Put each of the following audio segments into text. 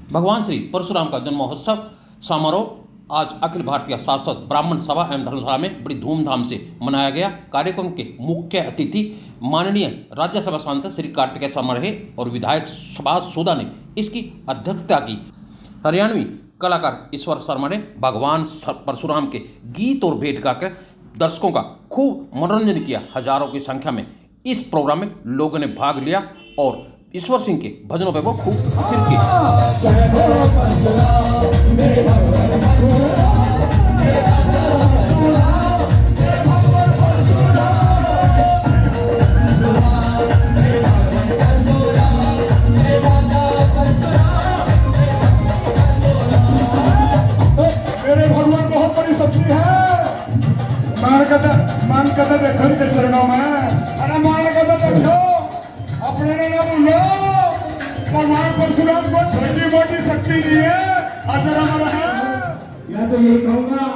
भगवान श्री परशुराम का जन्म महोत्सव समारोह आज अखिल भारतीय शाश्वत ब्राह्मण सभा एवं धर्मशाला में बड़ी धूमधाम से मनाया गया। कार्यक्रम के मुख्य अतिथि माननीय राज्यसभा सांसद श्री कार्तिकेय समरहे और विधायक सुभाष सोदा ने इसकी अध्यक्षता की। हरियाणवी कलाकार ईश्वर शर्मा ने भगवान परशुराम के गीत और भेंट गाकर दर्शकों का खूब मनोरंजन किया। हजारों की संख्या में इस प्रोग्राम में लोगों ने भाग लिया और ईश्वर सिंह के भजनों पर वो खूब थिरके। मेरे भगवान बहुत बड़ी शक्ति है। मान कदर देखो के चरणों में, अरे मान कदर देखो अपने ने ना बोलो भगवान परशुराम को छोटी मोटी शक्ति दी है। अजर अमर है। मैं तो यही कहूंगा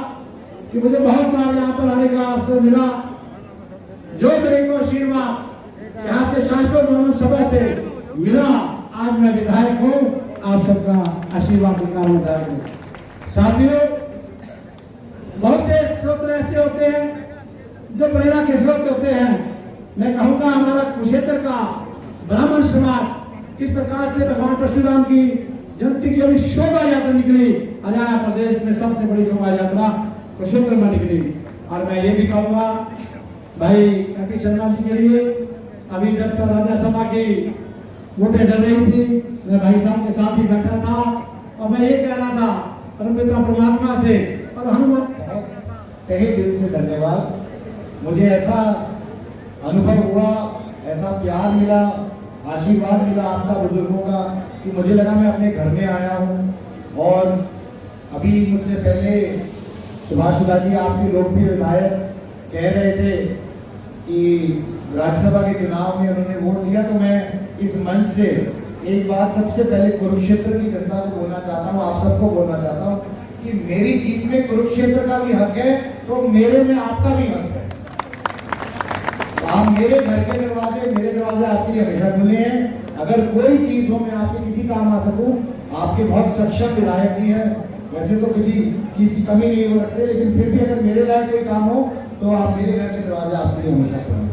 कि मुझे बहुत बार यहाँ पर आने का अवसर मिला। जो मेरे को आशीर्वाद यहाँ से शाश्वत ब्राह्मण सभा से मिला, आज मैं विधायक हूँ, आप सबका आशीर्वाद के कारण विधायक हूँ। साथियों, बहुत से स्रोत ऐसे होते हैं जो प्रेरणा के स्रोत होते हैं। मैं कहूंगा हमारा कुरुक्षेत्र का ब्राह्मण समाज किस प्रकार से भगवान परशुराम की जयंती की अभी शोभा यात्रा निकली। हरियाणा प्रदेश में सबसे बड़ी शोभा यात्रा कुरुक्षेत्र में निकली। और मैं ये भी कहूंगा भाई कार्तिक शर्मा जी के लिए, अभी जब तो राज्यसभा की वोटें डर रही थी, मैं भाई साहब के साथ ही बैठा था और मैं ये कह रहा था परमपिता परमात्मा से और हनुमान तहे दिल से धन्यवाद। मुझे ऐसा अनुभव हुआ, ऐसा प्यार मिला, आशीर्वाद मिला आपका बुजुर्गों का कि मुझे लगा मैं अपने घर में आया हूँ। और अभी मुझसे पहले सुभाष सोदा जी, आपके लोकप्रिय विधायक, कह रहे थे कि राज्यसभा के चुनाव में उन्होंने वोट दिया। तो मैं इस मंच से एक बात सबसे पहले कुरुक्षेत्र की जनता को बोलना चाहता हूँ, आप सबको बोलना चाहता हूँ कि मेरी जीत में कुरुक्षेत्र का भी हक है, तो मेरे में आपका भी हक है। आप मेरे घर के दरवाजे, मेरे दरवाजे आपके लिए हमेशा खुले हैं। अगर कोई चीज हो, मैं आपके किसी काम आ सकूं। आपके बहुत सक्षम विधायक जी हैं, वैसे तो किसी चीज की कमी नहीं हो रखते, लेकिन फिर भी अगर मेरे लायक कोई काम हो तो आप मेरे घर के दरवाजे आपके लिए हमेशा खुले हैं।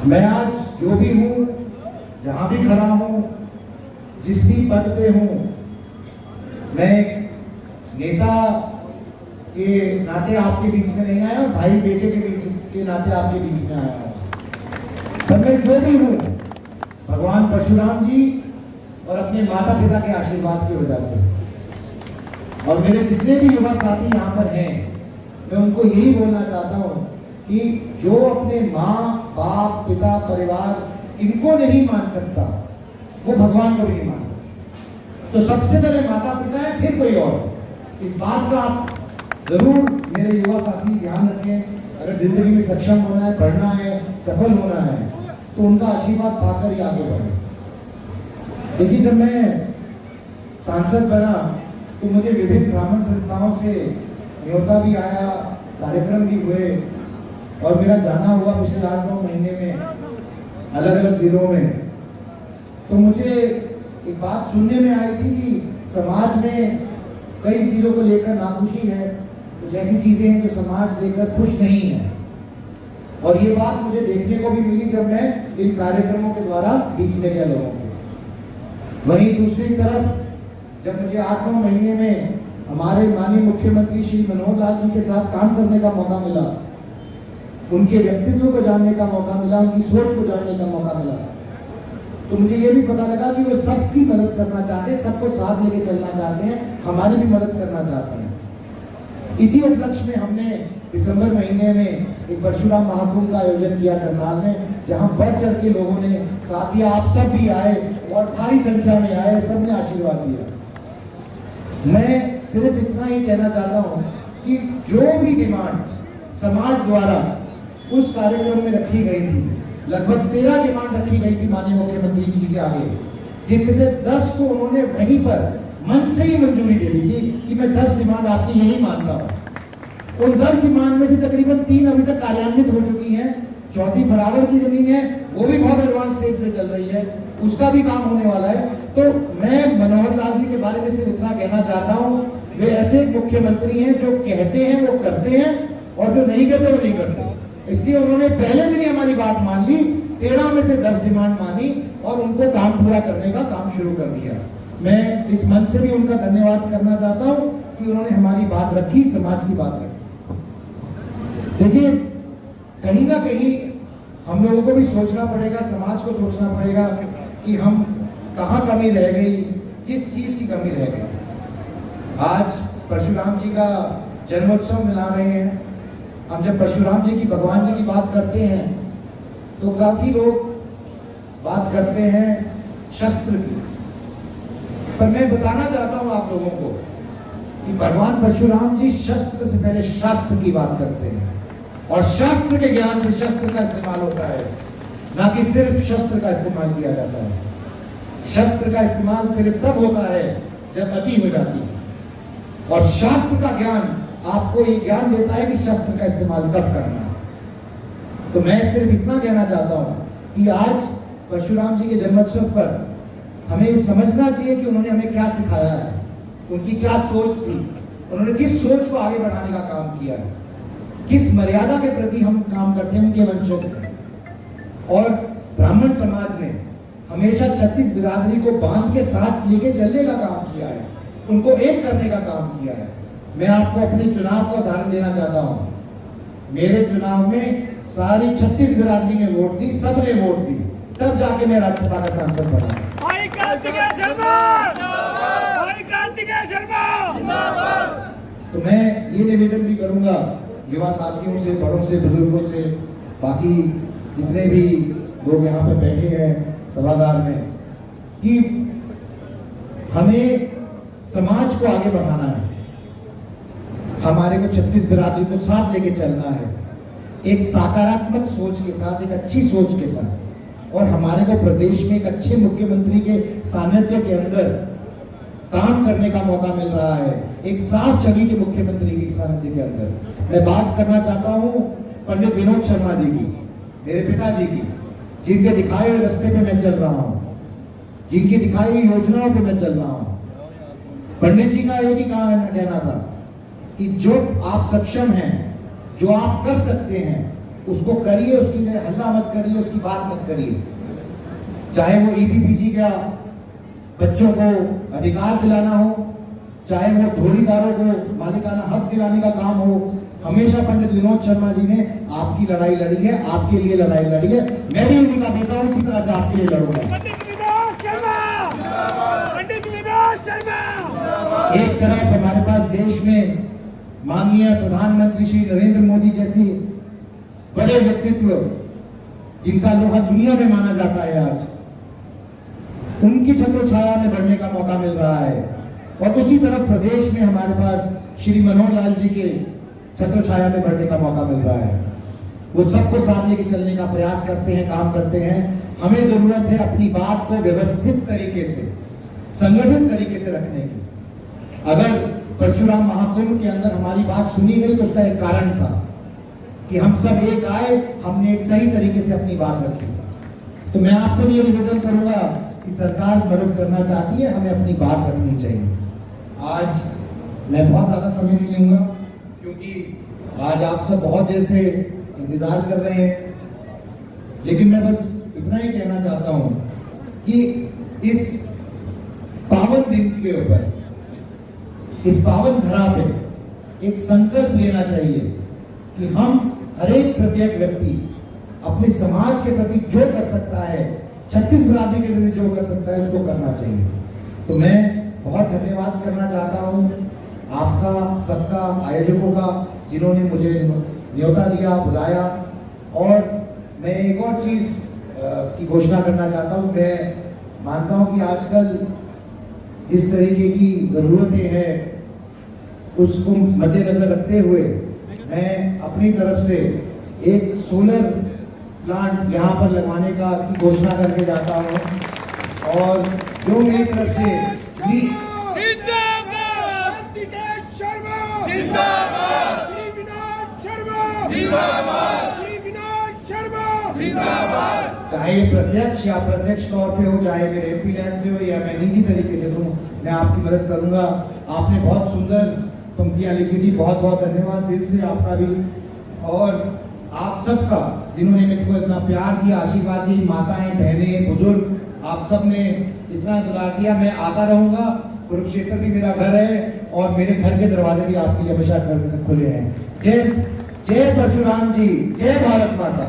मैं आज जो भी हूँ, जहां भी खड़ा हूँ, जिस भी पद पे हूँ, मैं नेता के नाते आपके बीच में नहीं आया, भाई बेटे के बीच के नाते आपके बीच में आया हूं। पर मैं जो भी हूं, भगवान परशुराम जी और अपने माता पिता के आशीर्वाद की वजह से। और मेरे जितने भी युवा साथी यहाँ पर हैं, मैं उनको यही बोलना चाहता हूँ कि जो अपने माँ बाप पिता परिवार इनको नहीं मान सकता, वो भगवान को भी नहीं मान सकता। तो सबसे पहले माता पिता है, फिर कोई और। इस बात का आप जरूर मेरे युवा साथी ध्यान रखें। अगर जिंदगी में सक्षम होना है, पढ़ना है, सफल होना है, तो उनका आशीर्वाद पाकर ही आगे बढ़े। देखिए, जब मैं सांसद बना तो मुझे विभिन्न ब्राह्मण संस्थाओं से न्योता भी आया, कार्यक्रम भी हुए और मेरा जाना हुआ पिछले 8-9 महीने में अलग अलग जिलों में। तो मुझे एक बात सुनने में आई थी कि समाज में कई चीजों को लेकर नाखुशी है, तो जैसी चीजें हैं जो समाज लेकर खुश नहीं है। और ये बात मुझे देखने को भी मिली जब मैं इन कार्यक्रमों के द्वारा बीच में गया लोगों को। वहीं दूसरी तरफ जब मुझे 8-9 महीने में हमारे माननीय मुख्यमंत्री श्री मनोहर लाल जी के साथ काम करने का मौका मिला, उनके व्यक्तित्व को जानने का मौका मिला, उनकी सोच को जानने का मौका मिला, तो मुझे ये भी पता लगा कि वो सबकी मदद करना चाहते हैं, सबको साथ लेके चलना चाहते हैं, हमारी भी मदद करना चाहते हैं। इसी उपलक्ष्य में हमने दिसंबर महीने में एक परशुराम महाकुंभ का आयोजन किया करनाल में, जहां बढ़ चढ़ के लोगों ने, साथ ही आप सब भी आए और भारी संख्या में आए, सबने आशीर्वाद दिया। मैं सिर्फ इतना ही कहना चाहता हूं कि जो भी डिमांड समाज द्वारा उस कार्यक्रम में रखी गई थी, लगभग 13 डिमांड रखी गई थी माननीय मुख्यमंत्री जी के आगे, जिनमें से 10 को उन्होंने वहीं पर मन से ही मंजूरी दे दी थी कि मैं 10 डिमांड आपकी यही मानता हूं। उन 10 डिमांड में से तकरीबन 3 अभी तक कार्यान्वित हो चुकी हैं, चौथी बराबर की जमीन है, वो भी बहुत एडवांस स्टेज पे चल रही है। उसका भी काम होने वाला है। तो मैं मनोहर लाल जी के बारे में सिर्फ इतना कहना चाहता हूँ, वे ऐसे मुख्यमंत्री हैं जो कहते हैं वो करते हैं, और जो नहीं कहते वो नहीं करते। इसलिए उन्होंने पहले दिन ही हमारी बात मान ली, 13 में से 10 डिमांड मानी और उनको काम पूरा करने का काम शुरू कर दिया। मैं इस मंच से भी उनका धन्यवाद करना चाहता हूं कि उन्होंने हमारी बात रखी, समाज की बात रखी। देखिए, कहीं ना कहीं हम लोगों को भी सोचना पड़ेगा, समाज को सोचना पड़ेगा कि हम कहाँ कमी रह गई, किस चीज की कमी रह गई। आज परशुराम जी का जन्मोत्सव मना रहे हैं। हम जब परशुराम जी की, भगवान जी की बात करते हैं तो काफी लोग बात करते हैं शस्त्र की, पर मैं बताना चाहता हूं आप लोगों को कि भगवान परशुराम जी शस्त्र से पहले शास्त्र की बात करते हैं, और शास्त्र के ज्ञान से शस्त्र का इस्तेमाल होता है, ना कि सिर्फ शस्त्र का इस्तेमाल किया जाता है। शस्त्र का इस्तेमाल सिर्फ तब होता है जब अति हो जाती है, और शास्त्र का ज्ञान आपको ये ज्ञान देता है कि शस्त्र का इस्तेमाल कब करना है। तो मैं सिर्फ इतना कहना चाहता हूं कि आज परशुराम जी के जन्मोत्सव पर हमें समझना चाहिए कि उन्होंने हमें क्या सिखाया है, उनकी क्या सोच थी, उन्होंने किस सोच को आगे बढ़ाने का काम किया है, किस मर्यादा के प्रति हम काम करते हैं उनके वंशज में। और ब्राह्मण समाज ने हमेशा 36 बिरादरी को बांध के साथ लेके चलने का काम किया है, उनको एक करने का काम किया है। मैं आपको अपने चुनाव का उदाहरण देना चाहता हूं। मेरे चुनाव में सारी 36 बिरादरी ने वोट दी, सबने वोट दी, तब जाके मैं राज्यसभा का सांसद बना। तो मैं ये निवेदन भी करूंगा युवा साथियों से, बड़ों से, बुजुर्गों से, बाकी जितने भी लोग यहाँ पे बैठे हैं सभागार में, कि हमें समाज को आगे बढ़ाना है। हमारे को 36 बिरादरी को साथ लेके चलना है, एक सकारात्मक सोच के साथ, एक अच्छी सोच के साथ। और हमारे को प्रदेश में एक अच्छे मुख्यमंत्री के सानिध्य के अंदर काम करने का मौका मिल रहा है, एक साफ छवि के मुख्यमंत्री के सानिध्य के अंदर। मैं बात करना चाहता हूं पंडित विनोद शर्मा जी की, मेरे पिताजी की, जिनके दिखाए हुए रास्ते पे मैं चल रहा हूं, जिनकी दिखाई हुई योजनाओं पे मैं चल रहा हूं। पंडित जी का एक ही कहना था कि जो आप सक्षम हैं, जो आप कर सकते हैं, उसको करिए, उसके लिए हल्ला मत करिए, उसकी बात मत करिए। चाहे वो ईपीपीजी का बच्चों को अधिकार दिलाना हो, चाहे वो धोरीदारों को मालिकाना हक दिलाने का काम हो, हमेशा पंडित विनोद शर्मा जी ने आपकी लड़ाई लड़ी है, आपके लिए लड़ाई लड़ी है। मैं भी उनका बेटा हूं, उसी तरह से आपके लिए लड़ूंगा। एक तरफ हमारे पास देश में माननीय प्रधानमंत्री श्री नरेंद्र मोदी जैसी बड़े व्यक्तित्व, जिनका लोहा दुनिया में माना जाता है, आज उनकी छत्र छाया में बढ़ने का मौका मिल रहा है। और उसी तरफ प्रदेश में हमारे पास श्री मनोहर लाल जी के छत्र छाया में बढ़ने का मौका मिल रहा है। वो सबको साथ लेके चलने का प्रयास करते हैं, काम करते हैं। हमें जरूरत है अपनी बात को व्यवस्थित तरीके से, संगठित तरीके से रखने की। अगर परशुराम महाकुंभ के अंदर हमारी बात सुनी गई तो उसका एक कारण था कि हम सब एक आए, हमने एक सही तरीके से अपनी बात रखी। तो मैं आपसे भी ये निवेदन करूंगा कि सरकार मदद करना चाहती है, हमें अपनी बात रखनी चाहिए। आज मैं बहुत ज्यादा समय नहीं लूंगा, क्योंकि आज आप सब बहुत देर से इंतजार कर रहे हैं, लेकिन मैं बस इतना ही कहना चाहता हूं कि इस पावन दिन के ऊपर, इस पावन धरा पे एक संकल्प लेना चाहिए कि हम हर एक प्रत्येक व्यक्ति अपने समाज के प्रति जो कर सकता है, 36 बिरादरी के लिए जो कर सकता है, उसको करना चाहिए। तो मैं बहुत धन्यवाद करना चाहता हूं आपका, सबका, आयोजकों का, जिन्होंने मुझे न्योता दिया, बुलाया। और मैं एक और चीज की घोषणा करना चाहता हूं। मैं मानता हूं कि आजकल जिस तरीके की जरूरतें हैं, उसको मद्देनजर रखते हुए मैं अपनी तरफ से एक सोलर प्लांट यहाँ पर लगवाने का की घोषणा करके जाता हूँ। और जो मेरी तरफ से जिंदाबाद। चाहे ये प्रत्यक्ष या अप्रत्यक्ष तौर पे हो, चाहे मेरे एमपी लैंड से हो या मैं निजी तरीके से दूं, मैं आपकी मदद करूंगा। आपने बहुत सुंदर पंक्तियां लिखी थी, बहुत बहुत धन्यवाद दिल से आपका भी, और आप सबका जिन्होंने मेरे को इतना प्यार दिया, आशीर्वाद दी, माताएं, बहनें, बुजुर्ग, आप सब ने इतना दुलार दिया। मैं आता रहूंगा, कुरुक्षेत्र भी मेरा घर है और मेरे घर के दरवाजे भी आपके लिए हमेशा खुले हैं। जय जय परशुराम जी, जय भारत माता।